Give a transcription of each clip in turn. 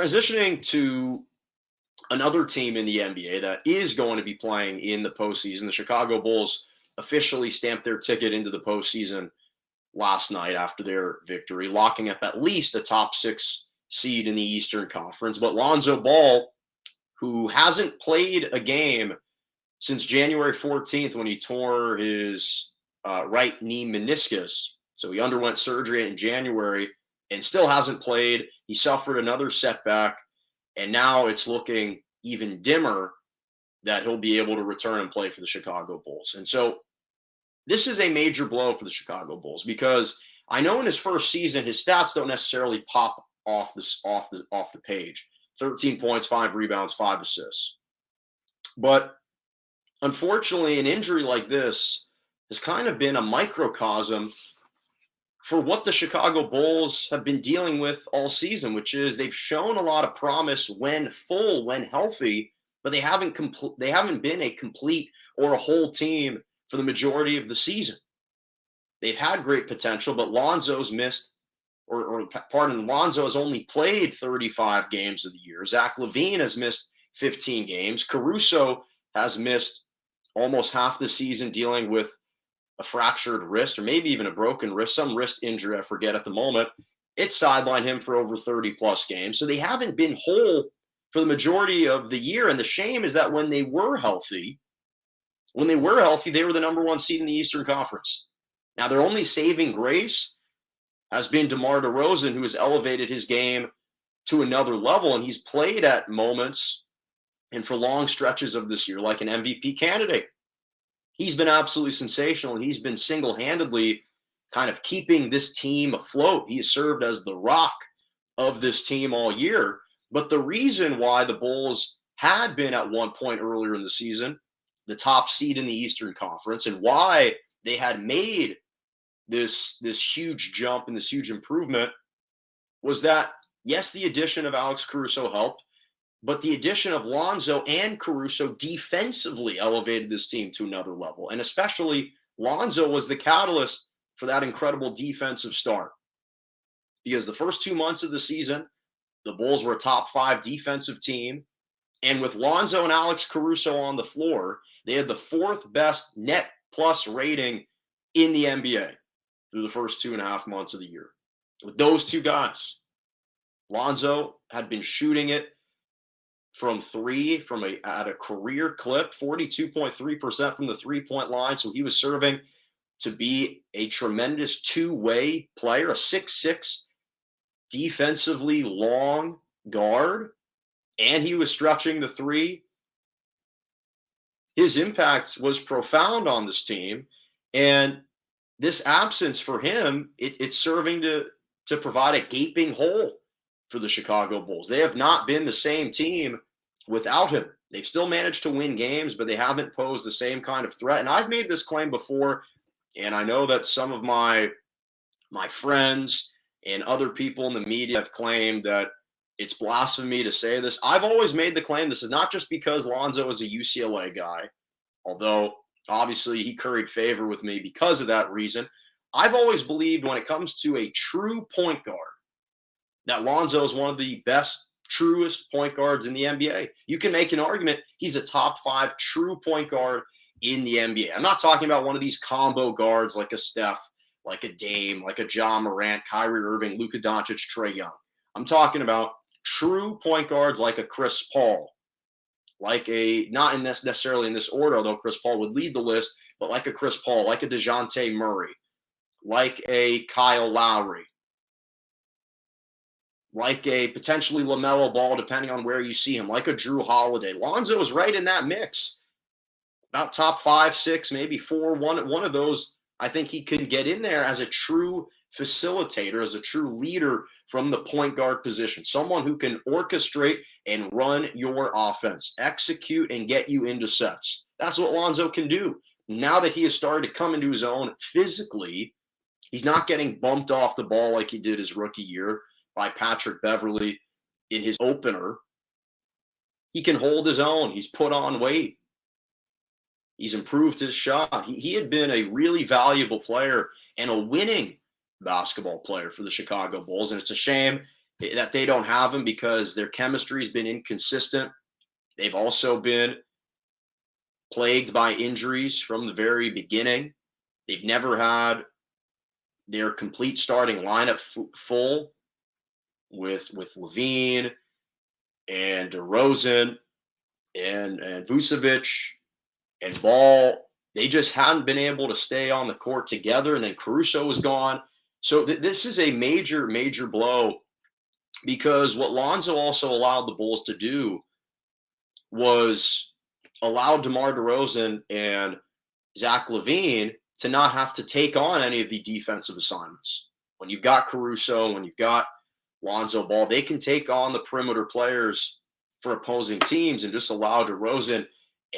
Transitioning to another team in the NBA that is going to be playing in the postseason, the Chicago Bulls officially stamped their ticket into the postseason last night after their victory, locking up at least a top six seed in the Eastern Conference. But Lonzo Ball, who hasn't played a game since January 14th when he tore his right knee meniscus, so he underwent surgery in January and still hasn't played. He suffered another setback, and now it's looking even dimmer that he'll be able to return and play for the Chicago Bulls. And so this is a major blow for the Chicago Bulls because I know in his first season his stats don't necessarily pop off the page. 13 points, 5 rebounds, 5 assists. But unfortunately, an injury like this has kind of been a microcosm for what the Chicago Bulls have been dealing with all season, which is they've shown a lot of promise when full, when healthy, but they haven't been a complete or a whole team for the majority of the season. They've had great potential, but Lonzo's missed, Lonzo has only played 35 games of the year. Zach LaVine has missed 15 games. Caruso has missed almost half the season dealing with a fractured wrist or maybe even a broken wrist, some wrist injury, I forget at the moment. It sidelined him for over 30 plus games. So they haven't been whole for the majority of the year. And the shame is that when they were healthy, they were the number one seed in the Eastern Conference. Now, their only saving grace has been DeMar DeRozan, who has elevated his game to another level. And he's played at moments and for long stretches of this year like an MVP candidate. He's been absolutely sensational. He's been single-handedly kind of keeping this team afloat. He has served as the rock of this team all year. But the reason why the Bulls had been at one point earlier in the season the top seed in the Eastern Conference and why they had made this huge jump and this huge improvement was that, yes, the addition of Alex Caruso helped, but the addition of Lonzo and Caruso defensively elevated this team to another level. And especially Lonzo was the catalyst for that incredible defensive start. Because the first 2 months of the season, the Bulls were a top 5 defensive team. And with Lonzo and Alex Caruso on the floor, they had the 4th best net plus rating in the NBA through the first 2.5 months of the year. With those two guys, Lonzo had been shooting it from three at a career clip, 42.3% from the three-point line. So he was serving to be a tremendous two-way player, a 6'6", defensively long guard, and he was stretching the three. His impact was profound on this team, and this absence for him, it's serving to provide a gaping hole for the Chicago Bulls. They have not been the same team without him. They've still managed to win games, but they haven't posed the same kind of threat. And I've made this claim before, and I know that some of my friends and other people in the media have claimed that it's blasphemy to say this. I've always made the claim this is not just because Lonzo is a UCLA guy, although obviously he curried favor with me because of that reason. I've always believed when it comes to a true point guard that Lonzo is one of the best, truest point guards in the NBA. You can make an argument he's a top 5 true point guard in the NBA. I'm not talking about one of these combo guards like a Steph, like a Dame, like a Ja Morant, Kyrie Irving, Luka Doncic, Trae Young. I'm talking about true point guards like a Chris Paul, like not in this necessarily in this order, although Chris Paul would lead the list, but like a Chris Paul, like a DeJounte Murray, like a Kyle Lowry, like a potentially LaMelo Ball, depending on where you see him, like a Drew Holiday. Lonzo is right in that mix. About top 5, 6, maybe 4. One of those, I think he can get in there as a true facilitator, as a true leader from the point guard position. Someone who can orchestrate and run your offense, execute and get you into sets. That's what Lonzo can do. Now that he has started to come into his own physically, he's not getting bumped off the ball like he did his rookie year by Patrick Beverley in his opener. He can hold his own. He's put on weight. He's improved his shot. He had been a really valuable player and a winning basketball player for the Chicago Bulls. And it's a shame that they don't have him because their chemistry has been inconsistent. They've also been plagued by injuries from the very beginning. They've never had their complete starting lineup full with Levine and DeRozan and Vucevic and Ball. They just hadn't been able to stay on the court together. And then Caruso was gone. So this is a major, major blow because what Lonzo also allowed the Bulls to do was allow DeMar DeRozan and Zach LaVine to not have to take on any of the defensive assignments. When you've got Caruso, when you've got Lonzo Ball, they can take on the perimeter players for opposing teams and just allow DeRozan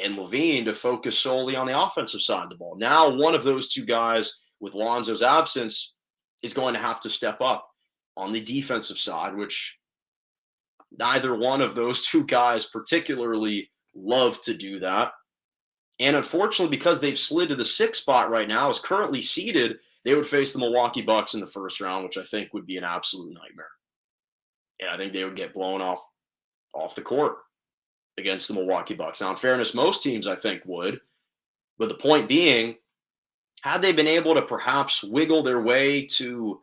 and LaVine to focus solely on the offensive side of the ball. Now, one of those two guys, with Lonzo's absence, is going to have to step up on the defensive side, which neither one of those two guys particularly love to do that. And unfortunately, because they've slid to the 6th spot right now, is currently seeded, they would face the Milwaukee Bucks in the first round, which I think would be an absolute nightmare. And I think they would get blown off the court against the Milwaukee Bucks. Now, in fairness, most teams I think would. But the point being, had they been able to perhaps wiggle their way to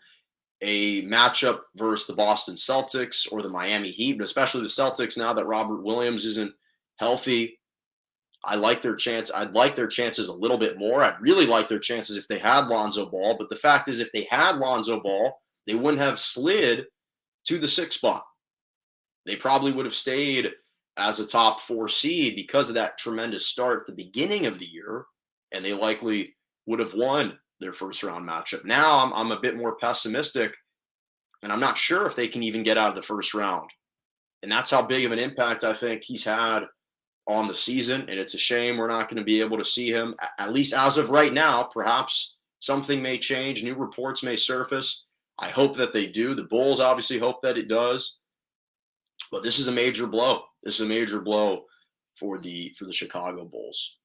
a matchup versus the Boston Celtics or the Miami Heat, but especially the Celtics now that Robert Williams isn't healthy, I'd like their chances a little bit more. I'd really like their chances if they had Lonzo Ball. But the fact is, if they had Lonzo Ball, they wouldn't have slid to the 6th spot. They probably would have stayed as a top 4 seed because of that tremendous start at the beginning of the year, and they likely would have won their first round matchup. Now I'm a bit more pessimistic, and I'm not sure if they can even get out of the first round. And that's how big of an impact I think he's had on the season. And it's a shame we're not going to be able to see him, at least as of right now. Perhaps something may change. New reports may surface. I hope that they do. The Bulls obviously hope that it does. But this is a major blow. This is a major blow for the Chicago Bulls.